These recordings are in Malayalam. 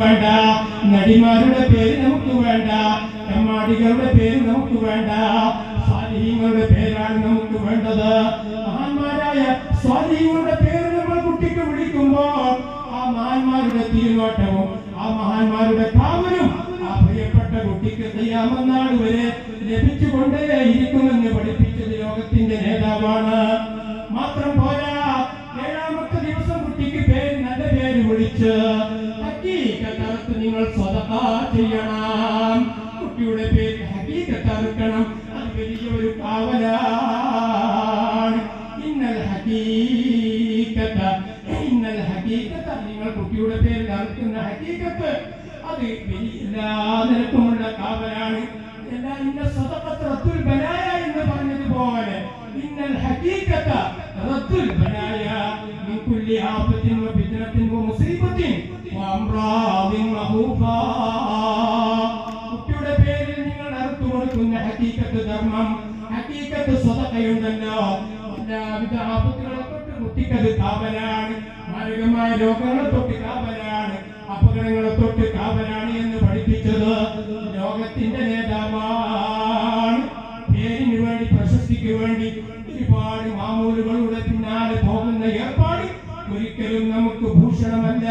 വേണ്ട, നടിമാരുടെ പേര് നമുക്ക് വേണ്ട, തെമ്മാടികളുടെ പേര് നമുക്ക് വേണ്ട, സ്വാലിഹീങ്ങളുടെ പേരാണ് നമുക്ക് വേണ്ടത്. മഹാന്മാരായ സ്വാലിഹീങ്ങളുടെ പേര് നമ്മൾ കുട്ടിക്ക് വിളിക്കുമ്പോൾ ആ മഹാന്മാരുടെ തീരുമാനവും ആ മഹാന്മാരുടെ കാവലും ആ പ്രിയപ്പെട്ട കുട്ടിക്ക് ഖിയാമത്ത് നാൾ വരെ ലഭിച്ചുകൊണ്ടേയിരിക്കുമെന്ന് പഠിപ്പിച്ചത് ലോകത്തിന്റെ നേതാവാണ്. മാത്രം പോരാ, ഏഴാമത്തെ ദിവസം കുട്ടിക്ക് പേര് നല്ല പേര് വിളിച്ച് ഹഖീഖത്ത് നിങ്ങൾ സദഖ ചെയ്യണം. കുട്ടിയുടെ പേര് ഹഖീഖത്ത് അറുക്കണം. അത് വലിയ ഒരു കാവലാണ്. ഇന്നൽ ഹഖീഖത്ത് നിങ്ങൾ കുട്ടിയുടെ പേരിൽ അറുക്കുന്ന ഹഖീഖത്ത് അത് എല്ലാ നിലക്കുമുള്ള കാവലാണ്. ഇന്ന സദഖത്ത് റദ്ദുൽ ബലായ എന്ന് പറഞ്ഞതുപോലെ ഇന്നൽ ഹഖീഖത്ത് റദ്ദുൽ ബലായ മിൻ കുല്ലി ആഫത്തിൻ വ ഫിത്നത്തിൻ വ മുസീബത്തിൻ വ അംറാദിൻ മഹൂഫാ. കുട്ടിയുടെ പേരിൽ നിങ്ങൾ അറുത്തു കൊടുക്കുന്ന ഹഖീഖത്ത് ധർമ്മം, ഹഖീഖത്ത് സദഖയുണ്ടല്ലോ, എല്ലാവിധ ആപത്തുകളെ തൊട്ട് കുട്ടിക്കത് കാവലാണ്. മാരകമായ രോഗങ്ങളെ തൊട്ട് കാവലാണ്, അപകടങ്ങളെ തൊട്ട് കാവലാണ് എന്ന് പഠിപ്പിച്ചത് ലോകത്തിന്റെ നേതാവാണ്. പേരിന് വേണ്ടി, പ്രശസ്തിക്ക് വേണ്ടി ഒരുപാട് മാമൂലുകളുടെ പിന്നാലെ പോകുന്ന ഏർപ്പാട് ഒരിക്കലും നമുക്ക് ഭൂഷണമല്ല.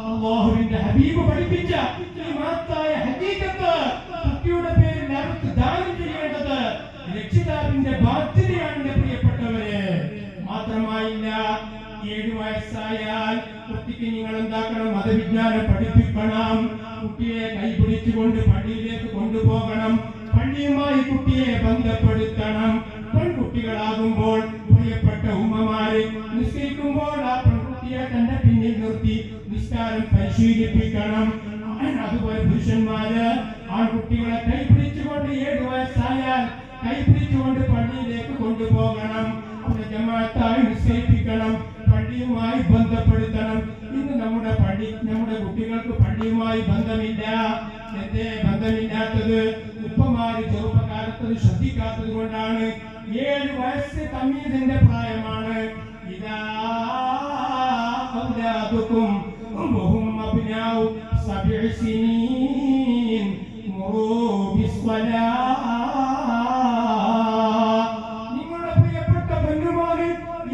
അല്ലാഹുവിന്റെ ഹബീബ് പഠിപ്പിച്ച ഈ മഹത്തായ ഹഖീഖത്ത് കുട്ടിയുടെ പേരിൽ അറുത്ത് ദാനം ചെയ്യേണ്ടത് രക്ഷിതാവിന്റെ ബാധ്യതയാണ് പ്രിയപ്പെട്ടവരെ. മാത്രമായില്ല, 7 വയസ്സായാൽ കുട്ടിക്ക് നിങ്ങൾ എന്താക്കണം? മതവിജ്ഞാനം പഠിപ്പിക്കണം. കുട്ടിയെ കൈപിടിച്ചുകൊണ്ട് പള്ളിയിലേക്ക് കൊണ്ടുപോകണം. പള്ളിയുമായി കുട്ടിയെ ബന്ധപ്പെടുത്തണം. പെൺകുട്ടികളാകുമ്പോൾ പ്രിയപ്പെട്ട ഉമ്മമാര് നിസ്കരിക്കുമ്പോൾ ആ പെൺകുട്ടിയെ തന്റെ പിന്നിൽ നിർത്തി നിസ്കാരം പരിശീലിപ്പിക്കണം. അതുപോലെ പുരുഷന്മാര് ആൺകുട്ടികളെ കൈപിടിച്ചുകൊണ്ട് 7 വയസ്സായാൽ കൈപിടിച്ചുകൊണ്ട് പള്ളിയിലേക്ക് കൊണ്ടുപോകണം. അവിടെ ജമാഅത്തായി നിസ്കരിപ്പിക്കണം, പള്ളിയുമായി ബന്ധപ്പെടുത്തണം. ഇന്ന് നമ്മുടെ കുട്ടികൾക്ക് പള്ളിയുമായി ബന്ധമില്ല. എന്തേ ബന്ധമില്ലാത്തത്? ഉപ്പമാര് ചെറുപ്പകാലത്ത് ശ്രദ്ധിക്കാത്തത് കൊണ്ടാണ്. 7 വയസ്സ് തമീദിന്റെ പ്രായമാണ്. ഇതാ ഔലാദുക്കും വഹും അബ്നാഉ 7 സിനീൻ മുറൂ ബിസ്സലാ. നിങ്ങളുടെ പ്രിയപ്പെട്ട പെണ്ണുമോന്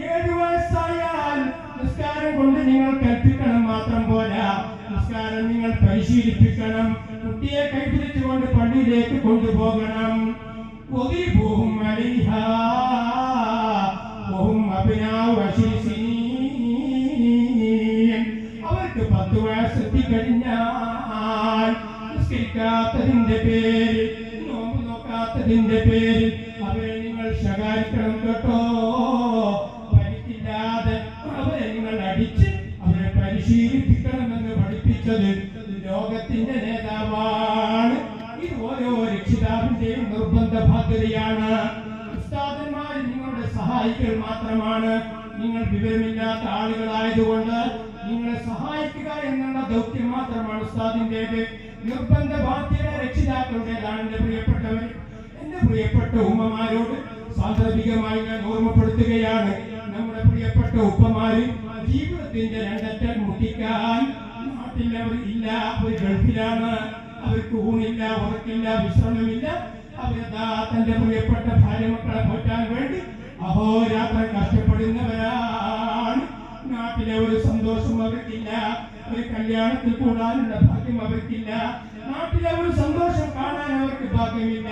7 വയസ്സായാൽ നിസ്കാരം കൊണ്ട് നിങ്ങൾ കൽപ്പിക്കണം. മാത്രം പോരാ, നിസ്കാരം നിങ്ങൾ പരിശീലിപ്പിക്കണം. കുട്ടിയെ കൈപിടിച്ചുകൊണ്ട് പള്ളിയിലേക്ക് കൊണ്ടുപോകണം. വദിബൂഹും അലൈഹാ വഹും അബ്നാഉ 10 സിനീൻ. അവർക്ക് 10 വയസ്സ് എത്തിക്കഴിഞ്ഞാൽ നിസ്കരിക്കാത്തതിന്റെ പേരിൽ, നോമ്പ് നോക്കാത്തതിന്റെ പേരിൽ അവരെ നിങ്ങൾ ശകാരിക്കണം കേട്ടോ. പരിക്കില്ലാതെ അവരെ നിങ്ങൾ അടിച്ച് അവരെ പരിശീലിപ്പിക്കണമെന്ന് പഠിപ്പിച്ചത് ലോകത്തിന്റെ നേതാവാണ്. ഇത് ഓരോ രക്ഷിതാവിന്റെയും നിർബന്ധ ബാധ്യതയാണ്. ഉസ്താദന്മാർ നിങ്ങളുടെ സഹായികൾ മാത്രമാണ്. നിങ്ങൾ വിവരമില്ലാത്ത ആളുകളായതുകൊണ്ട് നിങ്ങളെ സഹായിക്കുക എന്നുള്ള ദൗത്യം മാത്രമാണ് ഉസ്താദിന്റേത്. നിർബന്ധ ബാധ്യത രക്ഷിതാക്കളുടേതാണ്. എന്റെ പ്രിയപ്പെട്ടവർ, എന്റെ പ്രിയപ്പെട്ട ഉമ്മമാരോട് സാന്ദർഭികമായി ഞാൻ ഓർമ്മപ്പെടുത്തുകയാണ്. നമ്മുടെ പ്രിയപ്പെട്ട ഉപ്പമാര് ജീവിതത്തിന്റെ 2 അറ്റം മുട്ടിക്കാൻ നാട്ടിൽ അവർ ഇല്ല. അവർ ഗൾഫിലാണ്. അവർക്ക് ഊണില്ല, ഉറക്കില്ല, വിശ്രമമില്ല. അവരതാ തന്റെ പ്രിയപ്പെട്ട ഭാര്യ മക്കളെ പോറ്റാൻ വേണ്ടി അഹോരാത്രം കഷ്ടപ്പെടുന്നവരാണ്. നാട്ടിലെ ഒരു സന്തോഷം അവർക്കില്ല. ഒരു കല്യാണത്തിൽ കൂടാനുള്ള ഭാഗ്യം അവർക്കില്ല. നാട്ടിലെ ഒരു സന്തോഷം കാണാൻ അവർക്ക് ഭാഗ്യമില്ല.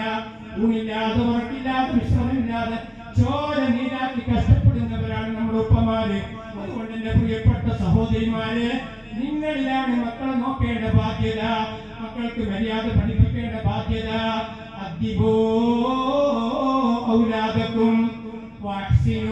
ഊണില്ലാതെ, ഉറക്കില്ലാതെ, വിശ്രമമില്ലാതെ ചോര നീരാക്കി കഷ്ടപ്പെടുന്നവരാണ് നമ്മുടെ ഉപ്പമാര്. അതുകൊണ്ട് എന്റെ പ്രിയപ്പെട്ട സഹോദരിമാരെ, നിങ്ങളിലാണ് മക്കളെ നോക്കേണ്ട ബാധ്യത, മക്കൾക്ക് മര്യാദ പഠിപ്പിക്കേണ്ട ബാധ്യത. അദ്ദിബൂ ഔലാദക്കും വഅഹ്സിനൂ